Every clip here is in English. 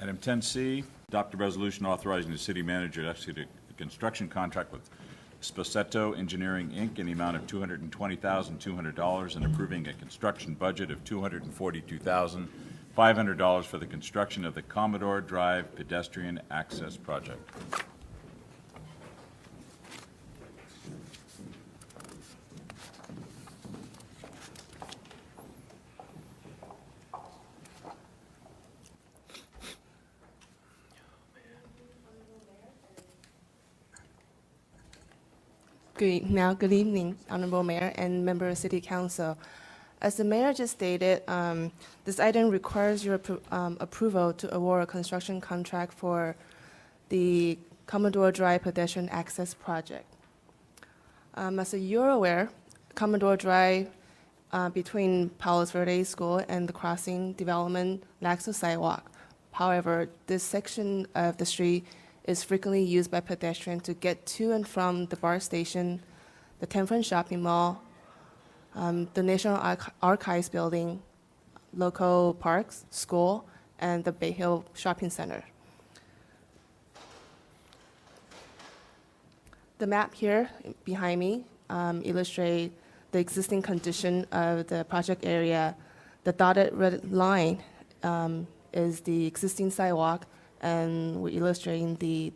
Item 10C, adopt a resolution authorizing the city manager to execute a construction contract with Sposeto Engineering, Inc. in the amount of $220,200 and approving a construction budget of $242,500 for the construction of the Commodore Drive Pedestrian Access Project. Good evening, Honorable Mayor and Member of City Council. As the Mayor just stated, this item requires your approval to award a construction contract for the Commodore Drive Pedestrian Access Project. As you're aware, Commodore Drive between Palos Verdes School and the crossing development lacks a sidewalk. However, this section of the street is frequently used by pedestrians to get to and from the BART station, the 10 Front Shopping Mall, the National Archives Building, local parks, school, and the Bay Hill Shopping Center. The map here behind me illustrates the existing condition of the project area. The dotted red line is the existing sidewalk, and we're illustrating the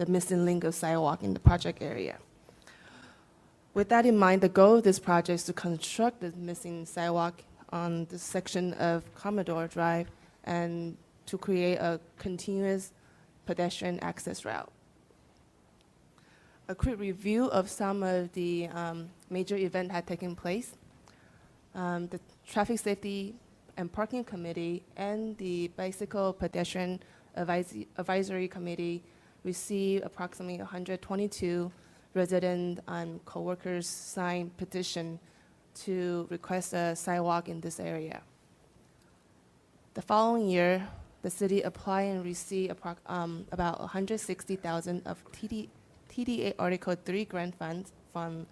missing link of sidewalk in the project area. With that in mind, the goal of this project is to construct the missing sidewalk on this section of Commodore Drive and to create a continuous pedestrian access route. A quick review of some of the major events had taken place. The Traffic Safety and Parking Committee and the Bicycle Pedestrian Advisory Committee received approximately 122 resident and co-workers signed petition to request a sidewalk in this area. The following year, the city applied and received about 160,000 of TDA Article 3 grant funds from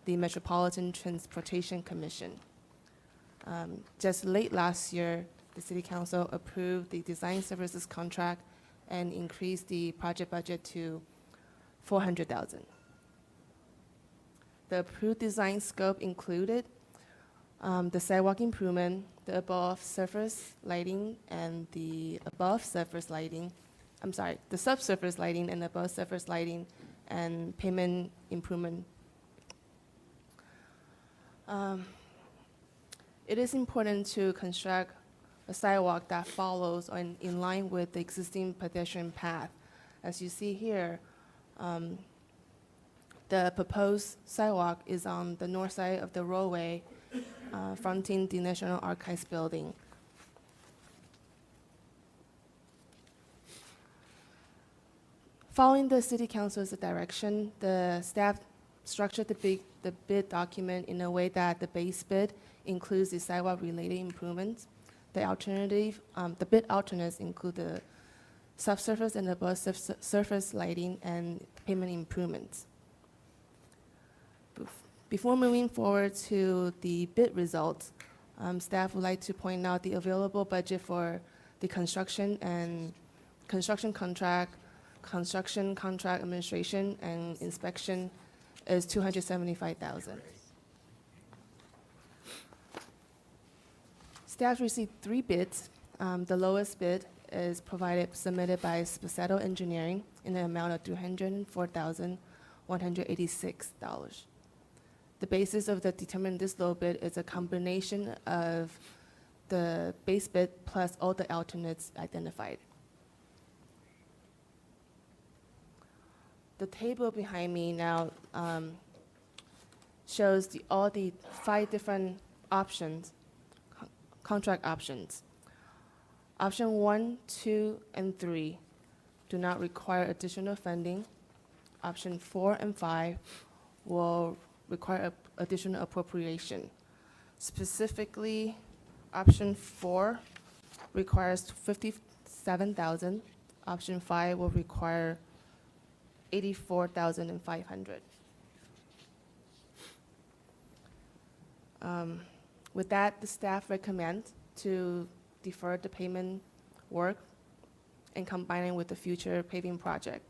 the Metropolitan Transportation Commission. Just late last year, the City Council approved the design services contract and increased the project budget to $400,000. The approved design scope included the sidewalk improvement, the above surface lighting, and the subsurface lighting, and above surface lighting, and pavement improvement. It is important to construct a sidewalk that follows in line with the existing pedestrian path. As you see here, the proposed sidewalk is on the north side of the roadway, fronting the National Archives Building. Following the City Council's direction, the staff structured the bid document in a way that the base bid includes the sidewalk-related improvements. The bid alternates include the subsurface and above surface lighting and pavement improvements. Before moving forward to the bid results, staff would like to point out the available budget for the construction contract administration, and inspection is $275,000. Staff received 3 bids. The lowest bid is submitted by Sposeto Engineering in the amount of $204,186. The basis of determining this low bid is a combination of the base bid plus all the alternates identified. The table behind me now shows all the 5 different options, contract options. Option 1, 2, and 3 do not require additional funding. Option 4 and 5 will require additional appropriation. Specifically, option 4 requires $57,000. Option 5 will require $84,500. With that, the staff recommends to defer the payment work and combining with the future paving project,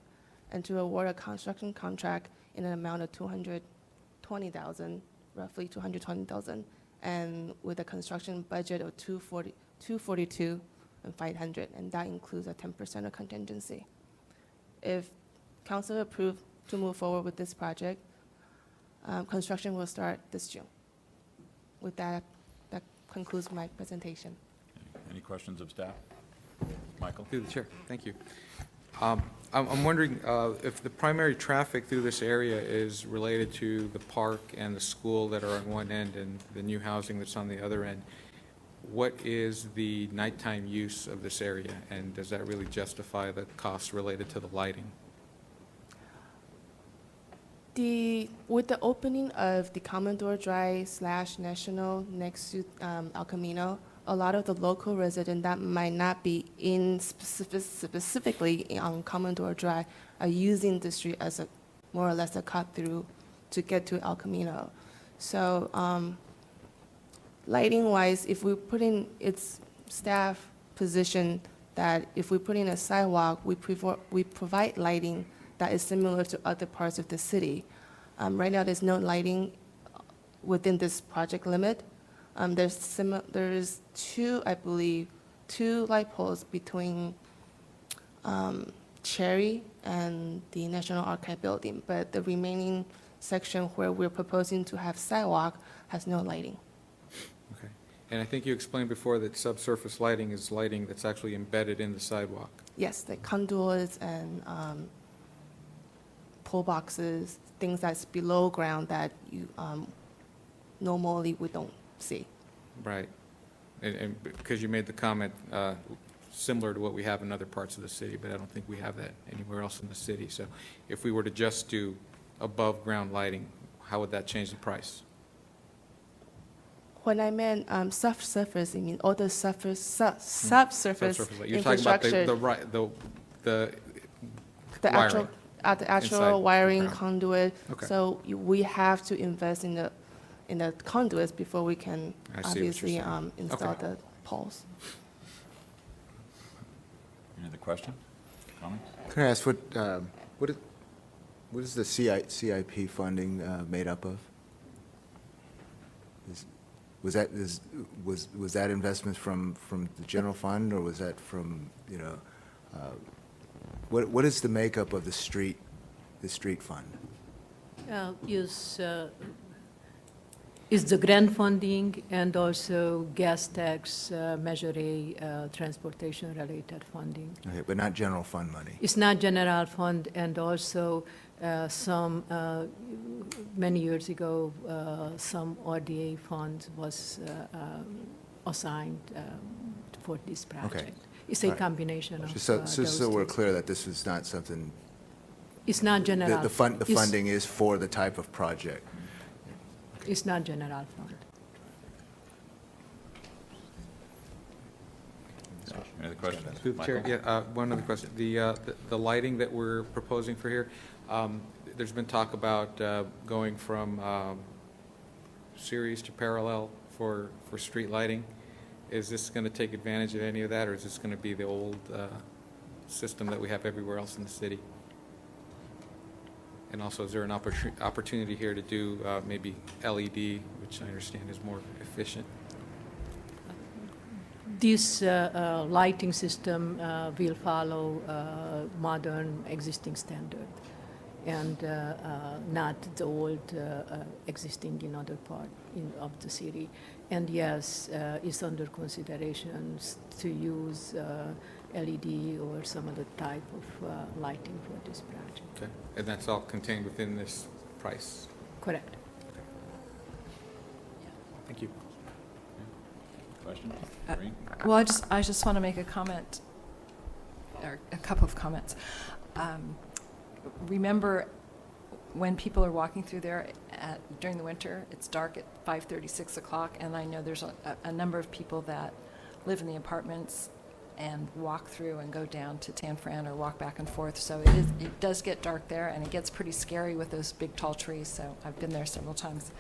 and to award a construction contract in an amount of $220,000, roughly $220,000, and with a construction budget of $242,500, and that includes a 10% of contingency. If council approve to move forward with this project, construction will start this June. With that, that concludes my presentation. Any questions of staff? Michael? Through the chair, thank you. I'm wondering if the primary traffic through this area is related to the park and the school that are on one end and the new housing that's on the other end. What is the nighttime use of this area, and does that really justify the costs related to the lighting? With the opening of the Commodore Drive / National next to El Camino, a lot of the local residents that might not be in specifically on Commodore Drive are using the street as a more or less a cut through to get to El Camino. So lighting wise, if we put in its staff position that if we put in a sidewalk, we provide lighting that is similar to other parts of the city. Right now, there's no lighting within this project limit. There's two, I believe, two light poles between Cherry and the National Archive building, but the remaining section where we're proposing to have sidewalk has no lighting. Okay. And I think you explained before that subsurface lighting is lighting that's actually embedded in the sidewalk. Yes, the conduits and pole boxes, things that's below ground that you normally we don't see. Right. And because you made the comment similar to what we have in other parts of the city, but I don't think we have that anywhere else in the city. So if we were to just do above ground lighting, how would that change the price? When I meant subsurface, I mean all the subsurface You're talking about the actual inside the wiring ground. conduit. Okay. So we have to invest in the conduits before we can I see what you're obviously saying. install Okay. the poles. Any other questions, comments? Can I ask what is the CIP funding made up of? Was that investment from the general fund, or was that from, you know, what is the makeup of the street fund? Is the grant funding and also gas tax, Measure A, transportation-related funding. Okay, but not general fund money. It's not general fund, and also many years ago, some RDA funds was assigned for this project. It's a All right. combination of Just those so we're two. clear that this is not something. It's not general. The It's- funding is for the type of project. It's not general fund. Any other questions? Through the chair, Michael? yeah, one other question. The lighting that we're proposing for here, there's been talk about going from series to parallel for street lighting. Is this going to take advantage of any of that, or is this going to be the old system that we have everywhere else in the city? And also, is there an opportunity here to do maybe LED, which I understand is more efficient? This lighting system will follow modern existing standard and not the old existing in other part of the city. And yes, it's under consideration to use LED or some other type of lighting for this project. Okay, and that's all contained within this price? Correct. Thank you. Questions? Maureen? Well, I just want to make a comment, or a couple of comments. Remember, when people are walking through there during the winter, it's dark at 5:30, 6 o'clock, and I know there's a number of people that live in the apartments and walk through and go down to Tan Fran or walk back and forth. So it does get dark there, and it gets pretty scary with those big tall trees. So I've been there several times.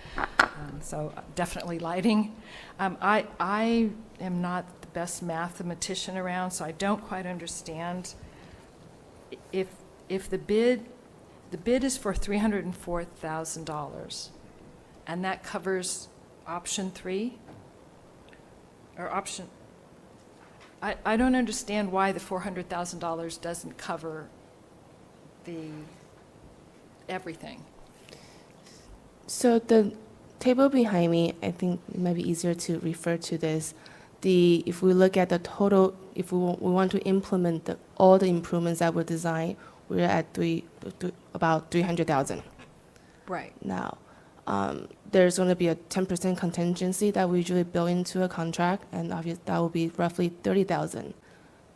So definitely lighting. I am not the best mathematician around, so I don't quite understand if the bid is for $304,000, and that covers option 3 or option. I don't understand why the $400,000 doesn't cover everything. So the table behind me, I think it might be easier to refer to this. If we look at the total, if we want to implement all the improvements that were designed, we're at about 300,000. Right. Now, there's going to be a 10% contingency that we usually build into a contract, and obviously that will be roughly 30,000.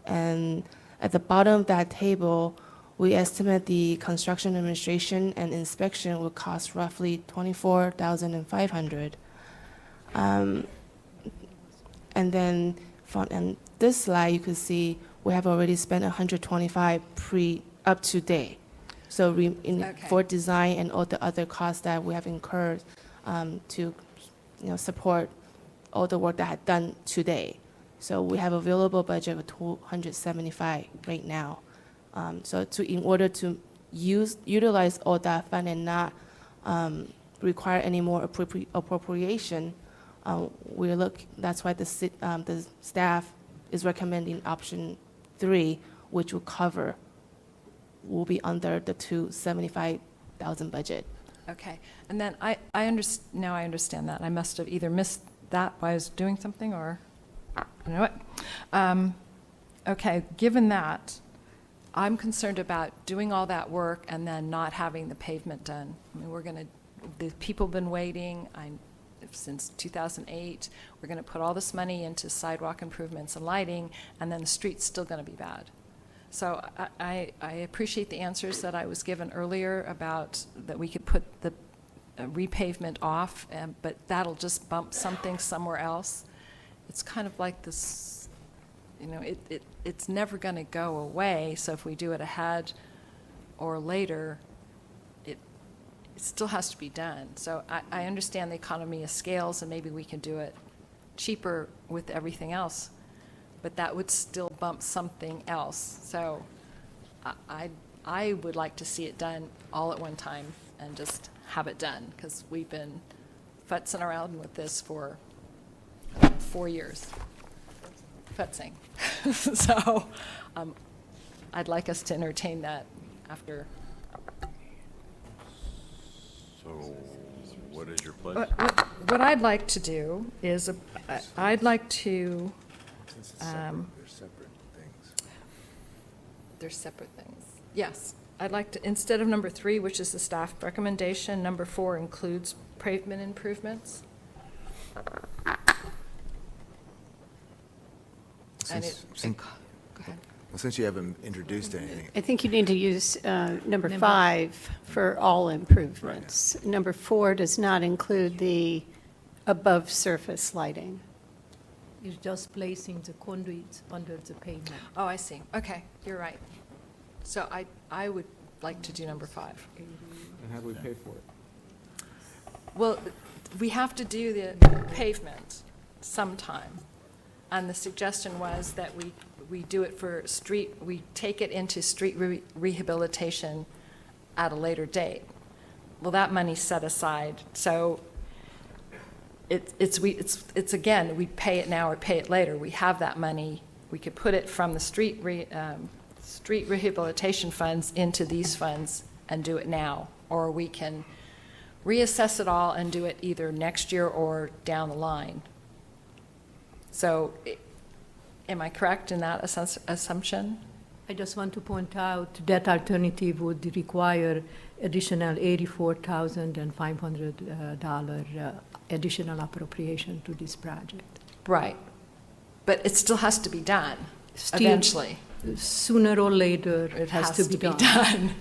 And at the bottom of that table, we estimate the construction administration and inspection will cost roughly 24,500. And then from this slide, you can see we have already spent 125 up to date. So for design and all the other costs that we have incurred to support all the work that had done today. So we have available budget of 275 right now. So in order to utilize all that fund and not require any more appropriation, that's why the staff is recommending option 3, which will be under the 275,000 budget. Okay. And then now I understand that. I must have either missed that while I was doing something, or you know what? Okay. Given that, I'm concerned about doing all that work and then not having the pavement done. I mean, the people have been waiting since 2008. We're going to put all this money into sidewalk improvements and lighting, and then the street's still going to be bad. So I appreciate the answers that I was given earlier about that we could put the repavement off, but that'll just bump something somewhere else. It's kind of like this, it's never going to go away. So if we do it ahead or later, it still has to be done. So I understand the economy of scales, and maybe we can do it cheaper with everything else, but that would still bump something else. So I would like to see it done all at one time and just have it done, because we've been futzing around with this for 4 years. Futzing. So I'd like us to entertain that after. So what is your pleasure? What I'd like to do is I'd like to. Since it's separate, they're separate things. They're separate things. Yes. I'd like to, instead of number 3, which is the staff recommendation, number 4 includes pavement improvements. And go ahead. Well, since you haven't introduced anything, I think you need to use number 5 for all improvements. Right. Number 4 does not include the above-surface lighting. It's just placing the conduits under the pavement. Oh, I see. Okay, you're right. So I would like to do number 5. And how do we pay for it? Well, we have to do the pavement sometime. And the suggestion was that we do it for we take it into street rehabilitation at a later date. Well, that money's set aside. So it's again, we pay it now or pay it later. We have that money. We could put it from the street rehabilitation funds into these funds and do it now, or we can reassess it all and do it either next year or down the line. So am I correct in that assumption? I just want to point out that alternative would require additional $84,500 additional appropriation to this project. Right. But it still has to be done eventually. Sooner or later, It has to be done.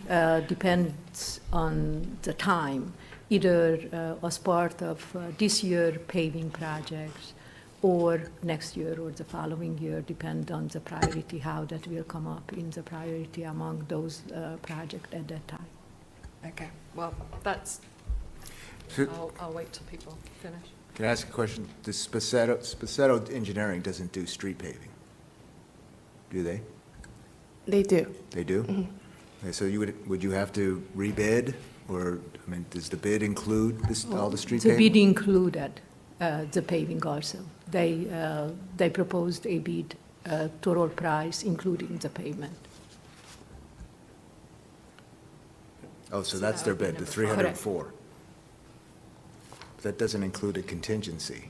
Depends on the time, either as part of this year paving projects or next year or the following year, depend on the priority, how that will come up in the priority among those projects at that time. Okay, well, that's, So- I'll wait till people finish. Can I ask a question? The Spacetto Engineering doesn't do street paving, do they? They do. They do? Okay, so would you have to rebid, or, I mean, does the bid include all the street The paving? bid included the paving also. They proposed a bid, total price, including the pavement. Oh, so that's their bid, the Correct. 304. That doesn't include a contingency.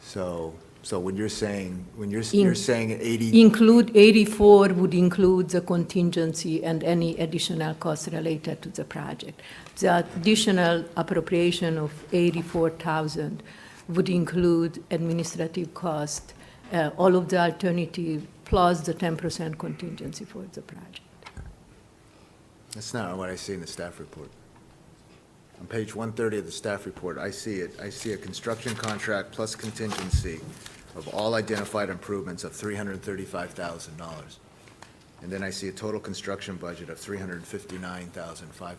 So when you're saying, you're saying 80, Include 84 would include the contingency and any additional costs related to the project. The additional appropriation of 84,000 would include administrative cost, all of the alternative, plus the 10% contingency for the project. that's not what I see in the staff report. On page 130 of the staff report, I see it. I see a construction contract plus contingency of all identified improvements of $335,000. And then I see a total construction budget of $359,500.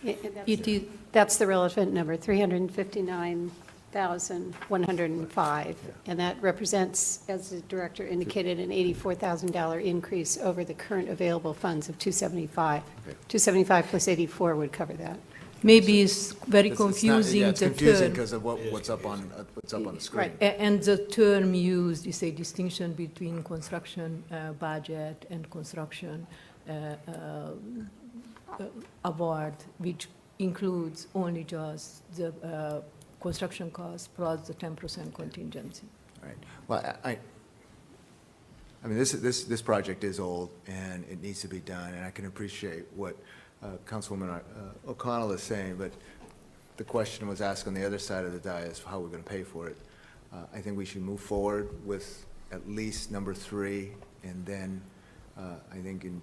It is, That's the relevant number, 359,105. And that represents, as the director indicated, an $84,000 increase over the current available funds of 275. Okay. 275 plus 84 would cover that. maybe it's very It's not- confusing, Yeah, it's the confusing term. because of what's up on the screen. Right. And the term used is a distinction between construction budget and construction award, which includes only just the construction cost plus the 10% contingency. Right. Well, I mean, this project is old, and it needs to be done, and I can appreciate what Councilwoman O'Connell is saying, but the question was asked on the other side of the dais, how we're going to pay for it. I think we should move forward with at least number 3, and then I think in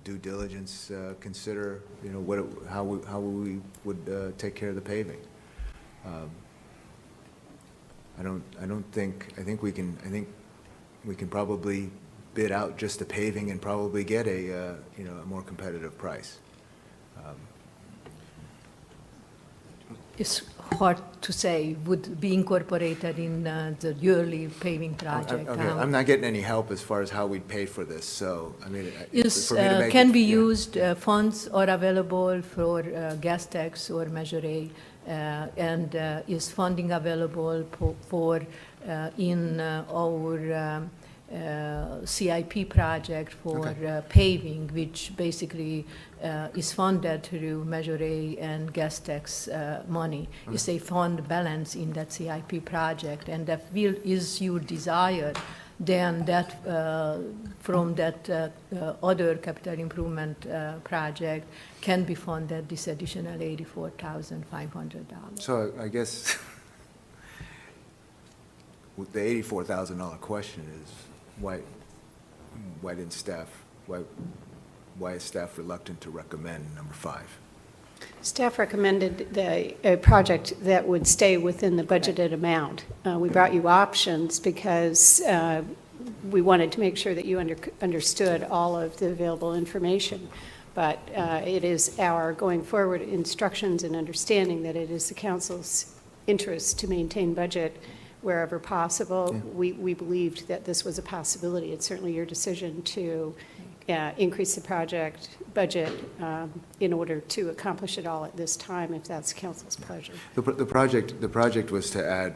due diligence, consider, you know, how we would take care of the paving. I think we can probably bid out just the paving and probably get a more competitive price. It's hard to say, would be incorporated in the yearly paving project. Okay, I'm not getting any help as far as how we'd pay for this, so, I mean, Is, for me to make. can be yeah. used, funds are available for gas tax or Measure A, and is funding available for in our CIP project for Okay. paving, which basically is funded through Measure A and gas tax money. It's a fund balance in that CIP project, and if is your desire, then that from that other capital improvement project can be funded this additional $84,500. So I guess with the $84,000 question is, why didn't staff, why is staff reluctant to recommend number 5? Staff recommended a project that would stay within the budgeted amount. We brought you options because we wanted to make sure that you understood all of the available information. But it is our going forward instructions and understanding that it is the council's interest to maintain budget wherever possible. Yeah. We believed that this was a possibility. It's certainly your decision to increase the project budget in order to accomplish it all at this time, if that's council's pleasure. The project was to add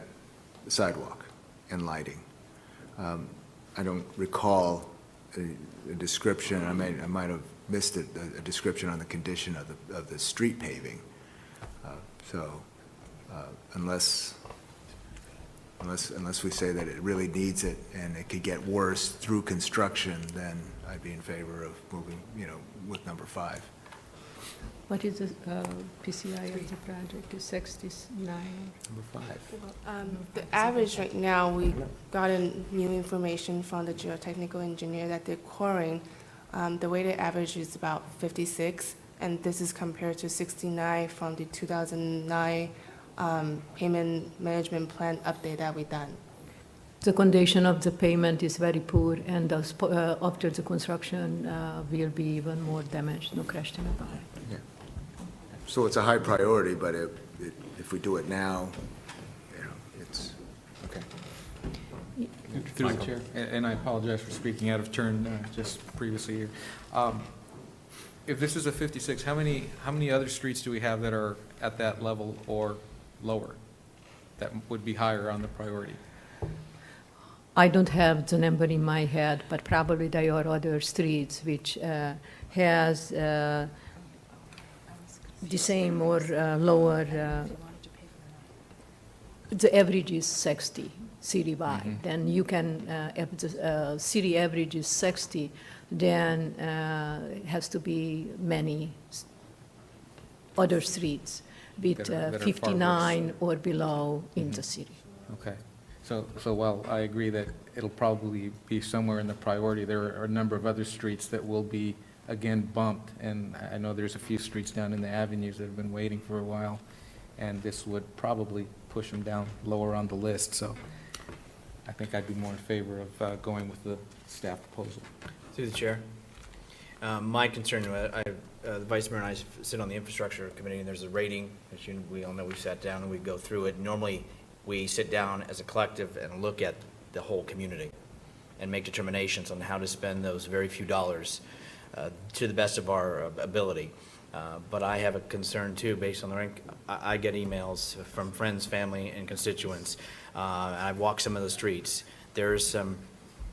sidewalk and lighting. I don't recall a description, I might have missed it, a description on the condition of the street paving. So unless we say that it really needs it and it could get worse through construction, then I'd be in favor of moving, with number 5. What is the PCI of the project? Is 69? Number 5. The average right now, we got new information from the geotechnical engineer that they're quarrying. The weighted average is about 56, and this is compared to 69 from the 2009 payment management plan update that we done. The condition of the payment is very poor, and after the construction will be even more damaged, no question about it. Yeah. So it's a high priority, but if we do it now, you know, it's, okay. Through the chair, and I apologize for speaking out of turn just previously here. If this is a 56, how many other streets do we have that are at that level or lower, that would be higher on the priority? I don't have the number in my head, but probably there are other streets which has the same or lower, the average is 60 citywide. Then you can, if the city average is 60, then it has to be many other streets with That are far 59 or below in the city. Okay. So while I agree that it'll probably be somewhere in the priority, there are a number of other streets that will be, again, bumped. And I know there's a few streets down in the avenues that have been waiting for a while, and this would probably push them down lower on the list. So I think I'd be more in favor of going with the staff proposal. Through the chair. My concern, the Vice Mayor and I sit on the Infrastructure Committee, and there's a rating, as we all know, we sat down and we go through it. Normally, we sit down as a collective and look at the whole community and make determinations on how to spend those very few dollars to the best of our ability. But I have a concern too, based on the rank. I get emails from friends, family, and constituents. I've walked some of the streets. There's some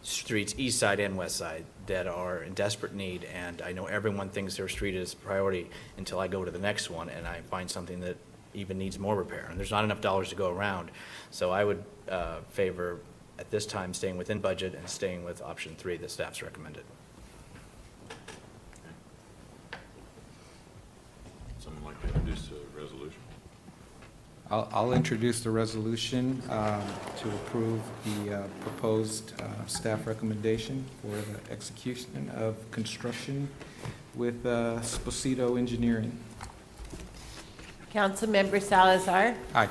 streets, east side and west side, that are in desperate need, and I know everyone thinks their street is priority until I go to the next one and I find something that even needs more repair, and there's not enough dollars to go around. So I would favor, at this time, staying within budget and staying with option 3 that staff's recommended. Someone like to introduce a resolution? I'll introduce the resolution to approve the proposed staff recommendation for the execution of construction with Esposito Engineering. Councilmember Salazar. Aye.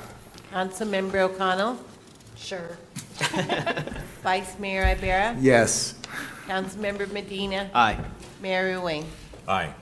Councilmember O'Connell. Sure. Vice Mayor Ibarra. Yes. Councilmember Medina. Aye. Mayor Ewing. Aye.